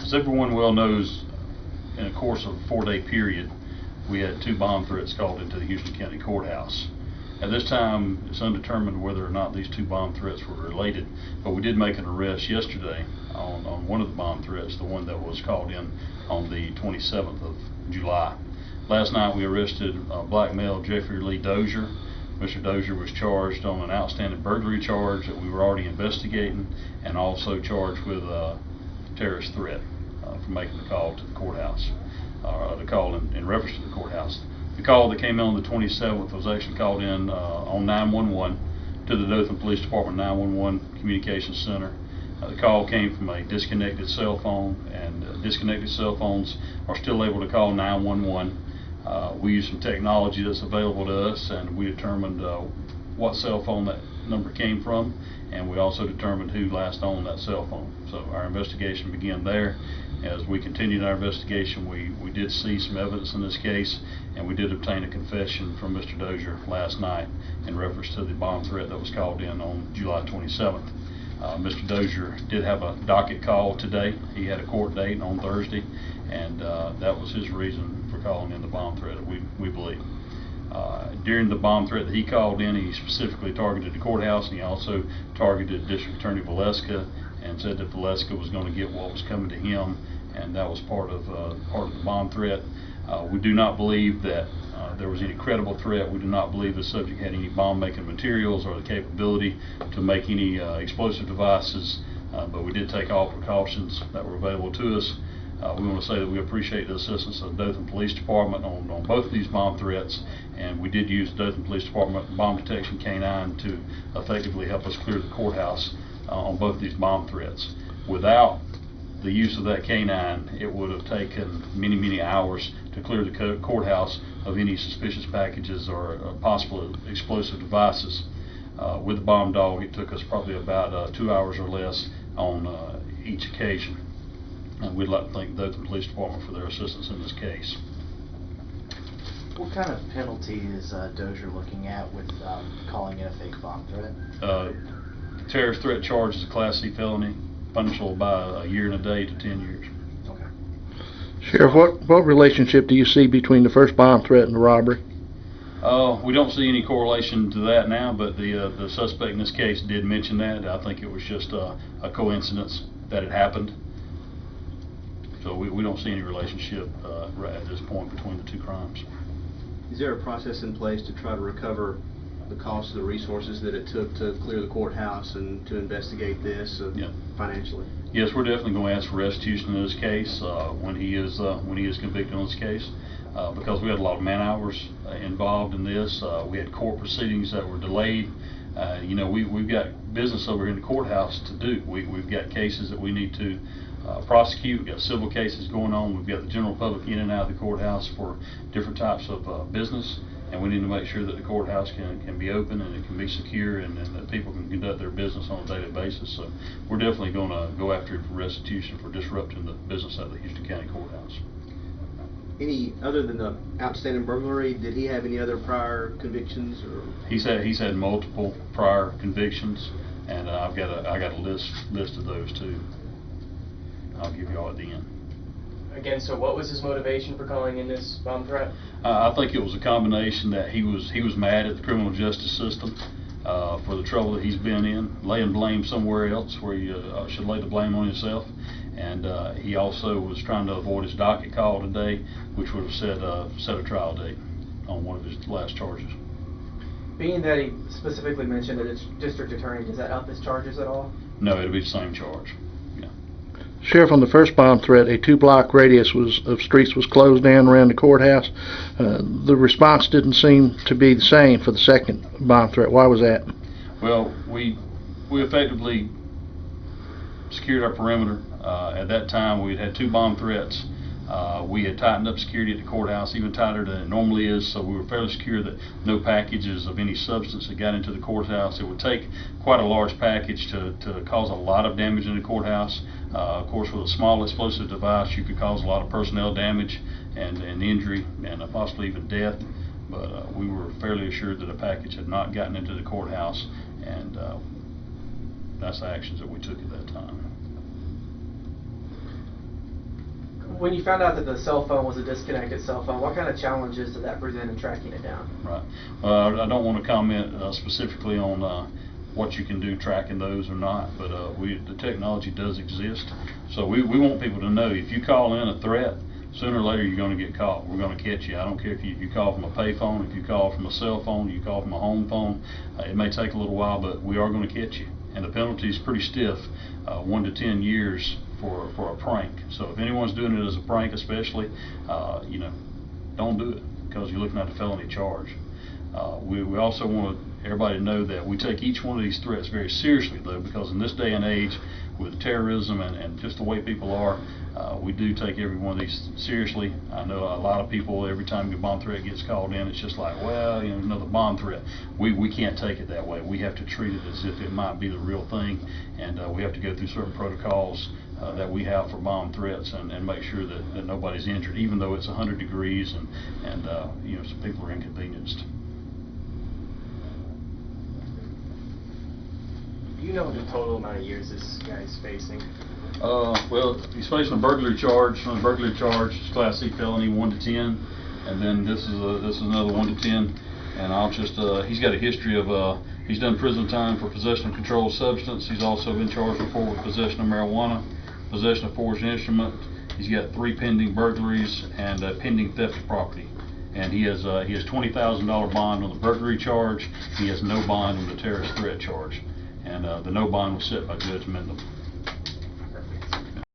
As everyone well knows, in the course of a 4-day period, we had 2 bomb threats called into the Houston County Courthouse. At this time, it's undetermined whether or not these 2 bomb threats were related, but we did make an arrest yesterday on one of the bomb threats, the one that was called in on the 27th of July. Last night we arrested black male Jeffrey Lee Dozier. Mr. Dozier was charged on an outstanding burglary charge that we were already investigating, and also charged with terrorist threat for making the call to the courthouse, the call in reference to the courthouse. The call that came in on the 27th was actually called in on 911 to the Dothan Police Department 911 Communications Center. The call came from a disconnected cell phone, and disconnected cell phones are still able to call 911. We use some technology that's available to us, and we determined what cell phone that number came from, and we also determined who last owned that cell phone. So our investigation began there. As we continued our investigation, we did see some evidence in this case, and we did obtain a confession from Mr. Dozier last night in reference to the bomb threat that was called in on July 27th. Mr. Dozier did have a docket call today. He had a court date on Thursday, and that was his reason for calling in the bomb threat, we believe. During the bomb threat that he called in, he specifically targeted the courthouse, and he also targeted District Attorney Valeska, and said that Valeska was going to get what was coming to him, and that was part of the bomb threat. We do not believe that there was any credible threat. We do not believe the subject had any bomb-making materials or the capability to make any explosive devices, but we did take all precautions that were available to us. We want to say that we appreciate the assistance of the Dothan Police Department on both of these bomb threats, and we did use the Dothan Police Department bomb detection canine to effectively help us clear the courthouse on both of these bomb threats. Without the use of that canine, it would have taken many hours to clear the courthouse of any suspicious packages or possible explosive devices. With the bomb dog, it took us probably about 2 hours or less on each occasion. And we'd like to thank the Dothan Police Department for their assistance in this case. What kind of penalty is Dozier looking at with calling in a fake bomb threat? Terrorist threat charge is a Class C felony, punishable by 1 year and a day to 10 years. Okay. Sheriff, what relationship do you see between the first bomb threat and the robbery? We don't see any correlation to that now, but the suspect in this case did mention that. I think it was just a coincidence that it happened. So we don't see any relationship right at this point between the 2 crimes. Is there a process in place to try to recover the cost of the resources that it took to clear the courthouse and to investigate this financially? Yes, we're definitely going to ask for restitution in this case when he is convicted on this case, because we had a lot of man hours involved in this. We had court proceedings that were delayed. We've got business over here in the courthouse to do. We've got cases that we need to prosecute. We've got civil cases going on. We've got the general public in and out of the courthouse for different types of business, and we need to make sure that the courthouse can be open and it can be secure, and that people can conduct their business on a daily basis. So we're definitely going to go after it for restitution for disrupting the business of the Houston County Courthouse. Any other than the outstanding burglary, did he have any other prior convictions? Or he's had multiple prior convictions, and I got a list of those too. I'll give you all at the end. Again, so what was his motivation for calling in this bomb threat? I think it was a combination that he was mad at the criminal justice system for the trouble that he's been in, laying blame somewhere else where you should lay the blame on himself. And he also was trying to avoid his docket call today, which would have set a trial date on one of his last charges. Being that he specifically mentioned that it's district attorney, does that up his charges at all? No, it'll be the same charge. Sheriff, on the first bomb threat, a 2-block radius of streets was closed down around the courthouse. The response didn't seem to be the same for the second bomb threat. Why was that? Well, we effectively secured our perimeter. At that time, we had 2 bomb threats. We had tightened up security at the courthouse, even tighter than it normally is, so we were fairly secure that no packages of any substance had got into the courthouse. It would take quite a large package to cause a lot of damage in the courthouse. Of course, with a small explosive device, you could cause a lot of personnel damage and injury and possibly even death. But we were fairly assured that a package had not gotten into the courthouse, and that's the actions that we took at that time. When you found out that the cell phone was a disconnected cell phone, what kind of challenges did that present in tracking it down? Right. I don't want to comment specifically on what you can do tracking those or not, but the technology does exist. So we want people to know, if you call in a threat, sooner or later you're going to get caught. We're going to catch you. I don't care if you call from a payphone, if you call from a cell phone, you call from a home phone. It may take a little while, but we are going to catch you. And the penalty is pretty stiff, 1 to 10 years for a prank. So if anyone's doing it as a prank, especially, don't do it, because you're looking at a felony charge. We also want everybody to know that we take each one of these threats very seriously, though, because in this day and age, with terrorism and just the way people are, we do take every one of these seriously. I know a lot of people, every time a bomb threat gets called in, it's just like, well, another bomb threat. We can't take it that way. We have to treat it as if it might be the real thing, and we have to go through certain protocols that we have for bomb threats and make sure that nobody's injured, even though it's 100 degrees and some people are inconvenienced. Do you know the total amount of years this guy's facing? Well, he's facing a burglary charge. On a burglary charge, it's Class C felony, 1 to 10, and then this is another 1 to 10. And I'll just he's got a history of he's done prison time for possession of controlled substance. He's also been charged before with possession of marijuana, possession of forged instrument. He's got 3 pending burglaries and pending theft of property. And he has $20,000 bond on the burglary charge. He has no bond on the terrorist threat charge. And the no bond was set by Judge Mendel.